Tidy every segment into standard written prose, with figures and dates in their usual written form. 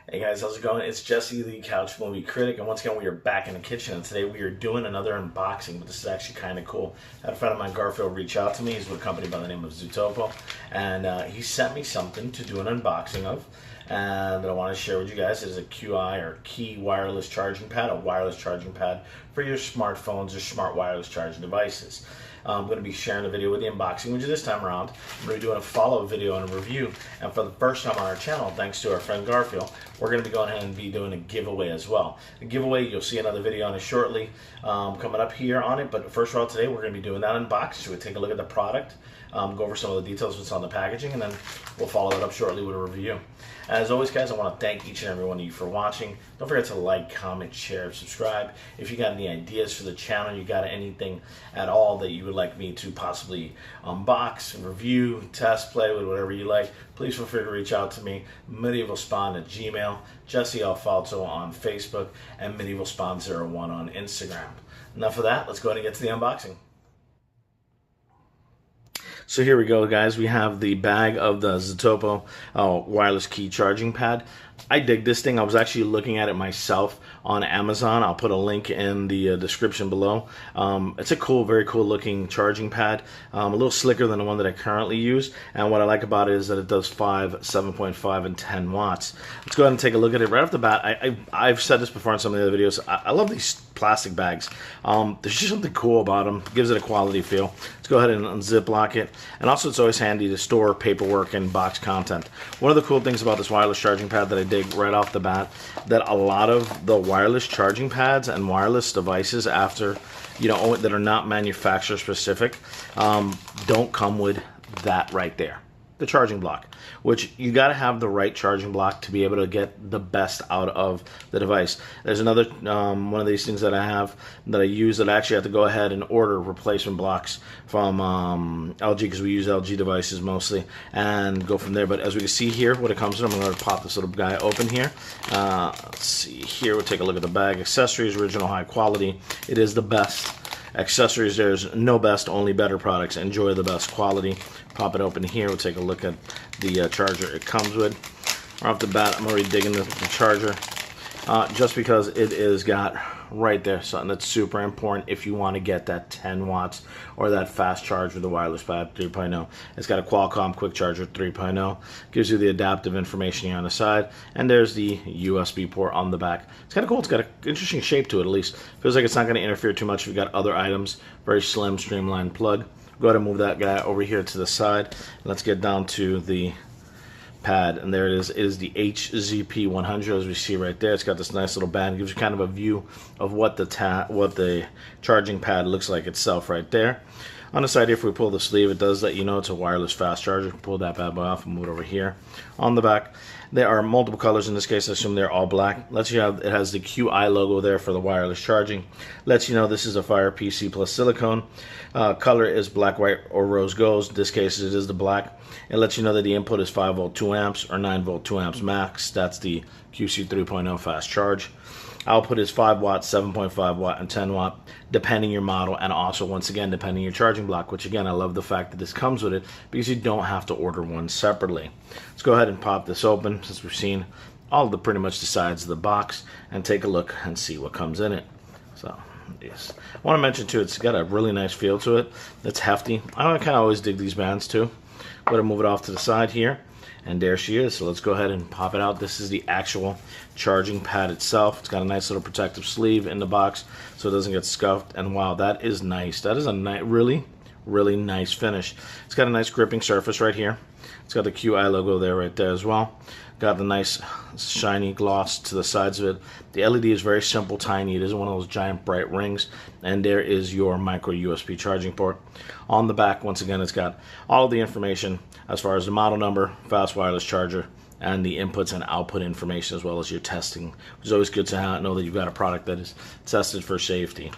Hey guys, how's it going? It's Jesse, the Couch Movie Critic, and once again we are back in the kitchen, and today we are doing another unboxing, but this is actually kind of cool. I had a friend of mine, Garfield, reach out to me. He's with a company by the name of Zttopo, and he sent me something to do an unboxing of, and I want to share with you guys. It is a QI, or Qi wireless charging pad, a wireless charging pad for your smartphones or smart wireless charging devices. I'm going to be sharing a video with the unboxing with you this time around. I'm going to be doing a follow-up video and a review. And for the first time on our channel, thanks to our friend Garfield, we're going to be going ahead and be doing a giveaway as well. The giveaway, you'll see another video on it shortly coming up here on it. But first of all, today we're going to be doing that unboxing. So we'll take a look at the product, go over some of the details of what's on the packaging, and then we'll follow it up shortly with a review. As always, guys, I want to thank each and every one of you for watching. Don't forget to like, comment, share, subscribe. If you got any ideas for the channel, you got anything at all that you would like me to possibly unbox, review, test, play with, whatever you like, please feel free to reach out to me. MedievalSpawn at Gmail, Jesse Alfalto on Facebook, and MedievalSpawn01 on Instagram. Enough of that. Let's go ahead and get to the unboxing. So here we go, guys. We have the bag of the Zttopo wireless Qi charging pad. I dig this thing. I was actually looking at it myself on Amazon. I'll put a link in the description below. It's a cool, very cool looking charging pad. A little slicker than the one that I currently use. And what I like about it is that it does 5, 7.5, and 10 watts. Let's go ahead and take a look at it right off the bat. I've said this before in some of the other videos. I love these plastic bags. There's just something cool about them. It gives it a quality feel. Let's go ahead and unzip lock it. And also, it's always handy to store paperwork and box content. One of the cool things about this wireless charging pad that I dig right off the bat, that a lot of the wireless charging pads and wireless devices after, that are not manufacturer specific, don't come with that right there, the charging block, which you got to have the right charging block to be able to get the best out of the device. There's another one of these things that I have that I use that I actually have to go ahead and order replacement blocks from LG, because we use LG devices mostly, and go from there. But as we can see here, what it comes with, I'm going to pop this little guy open here. Let's see here. We'll take a look at the bag. Accessories, original, high quality. It is the best accessories. There's no best, only better products. Enjoy the best quality. Pop it open here. We'll take a look at the charger it comes with. Right off the bat, I'm already digging the charger, just because it is got right there something that's super important if you want to get that 10 watts or that fast charge with the wireless pad 3.0. It's got a Qualcomm quick charger 3.0. Gives you the adaptive information here on the side, and there's the USB port on the back. It's kind of cool. It's got an interesting shape to it, at least. Feels like it's not going to interfere too much if you've got other items. Very slim, streamlined plug. Go ahead and move that guy over here to the side. Let's get down to the pad, and there it is. It is the HZP100, as we see right there. It's got this nice little band. It gives you kind of a view of what the charging pad looks like itself right there. On the side here, if we pull the sleeve, it does let you know it's a wireless fast charger. Pull that bad boy off and move it over here. On the back, there are multiple colors. In this case, I assume they're all black. It has the QI logo there for the wireless charging. Lets you know this is a Fire PC plus silicone. Color is black, white, or rose gold. In this case, it is the black. It lets you know that the input is 5 volt 2 amps or 9 volt 2 amps max. That's the QC 3.0 fast charge. Output is 5 watt, 7.5 watt, and 10 watt, depending your model, and also, once again, depending your charging block, which, again, I love the fact that this comes with it because you don't have to order one separately. Let's go ahead and pop this open, since we've seen all the pretty much the sides of the box, and take a look and see what comes in it. So, yes. I want to mention, too, it's got a really nice feel to it. It's hefty. I kind of always dig these bands, too. Go ahead and move it off to the side here. And there she is. So let's go ahead and pop it out. This is the actual charging pad itself. It's got a nice little protective sleeve in the box so it doesn't get scuffed. And wow, that is nice. That is a really, really nice finish. It's got a nice gripping surface right here. It's got the QI logo there right there as well. Got the nice shiny gloss to the sides of it. The LED is very simple, tiny. It isn't one of those giant bright rings. And there is your micro USB charging port. On the back, once again, it's got all of the information as far as the model number, fast wireless charger, and the inputs and output information, as well as your testing, which is always good to know that you've got a product that is tested for safety.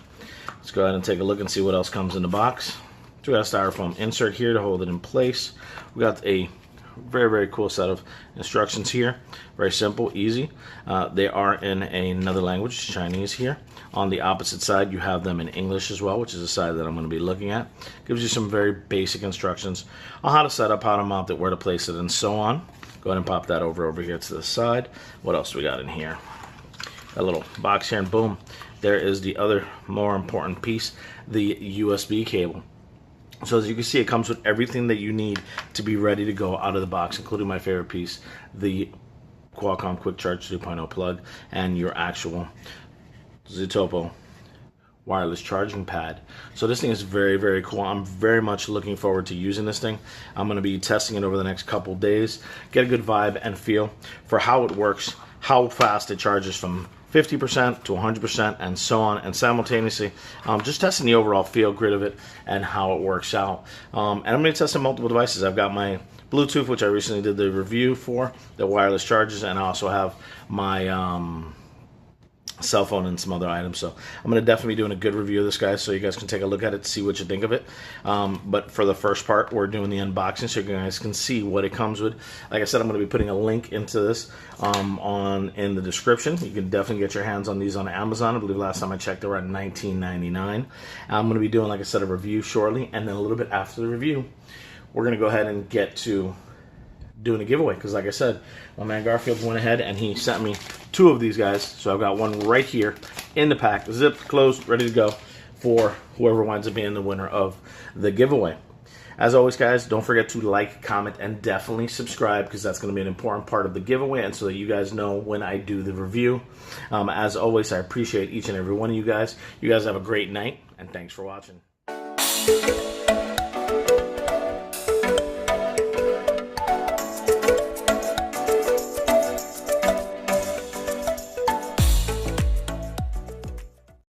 Let's go ahead and take a look and see what else comes in the box. So we got a styrofoam insert here to hold it in place. We got a very, very cool set of instructions here. Very simple, easy. They are in another language, Chinese here. On the opposite side, you have them in English as well, which is the side that I'm going to be looking at. Gives you some very basic instructions on how to set up, how to mount it, where to place it, and so on. Go ahead and pop that over here to the side. What else do we got in here? A little box here, and boom, there is the other more important piece, the USB cable. So as you can see, it comes with everything that you need to be ready to go out of the box, including my favorite piece, the Qualcomm Quick Charge 2.0 plug, and your actual Zttopo wireless charging pad. So this thing is very, very cool. I'm very much looking forward to using this thing. I'm going to be testing it over the next couple days, get a good vibe and feel for how it works, how fast it charges from 50% to 100% and so on, and simultaneously just testing the overall feel, grid of it, and how it works out. And I'm going to test on multiple devices. I've got my Bluetooth, which I recently did the review for, the wireless charges, and I also have my cell phone and some other items. So I'm going to definitely be doing a good review of this, guys, so you guys can take a look at it, see what you think of it. But for the first part, we're doing the unboxing so you guys can see what it comes with. Like I said, I'm going to be putting a link into this in the description. You can definitely get your hands on these on Amazon. I believe last time I checked they were at $19.99. I'm going to be doing, like I said, a review shortly, and then a little bit after the review, we're going to go ahead and get to doing a giveaway, because like I said, my man Garfield went ahead and he sent me 2 of these guys. So I've got one right here in the pack, zipped, closed, ready to go for whoever winds up being the winner of the giveaway. As always, guys, don't forget to like, comment, and definitely subscribe, because that's going to be an important part of the giveaway, and so that you guys know when I do the review. As always, I appreciate each and every one of you guys. You guys have a great night, and thanks for watching.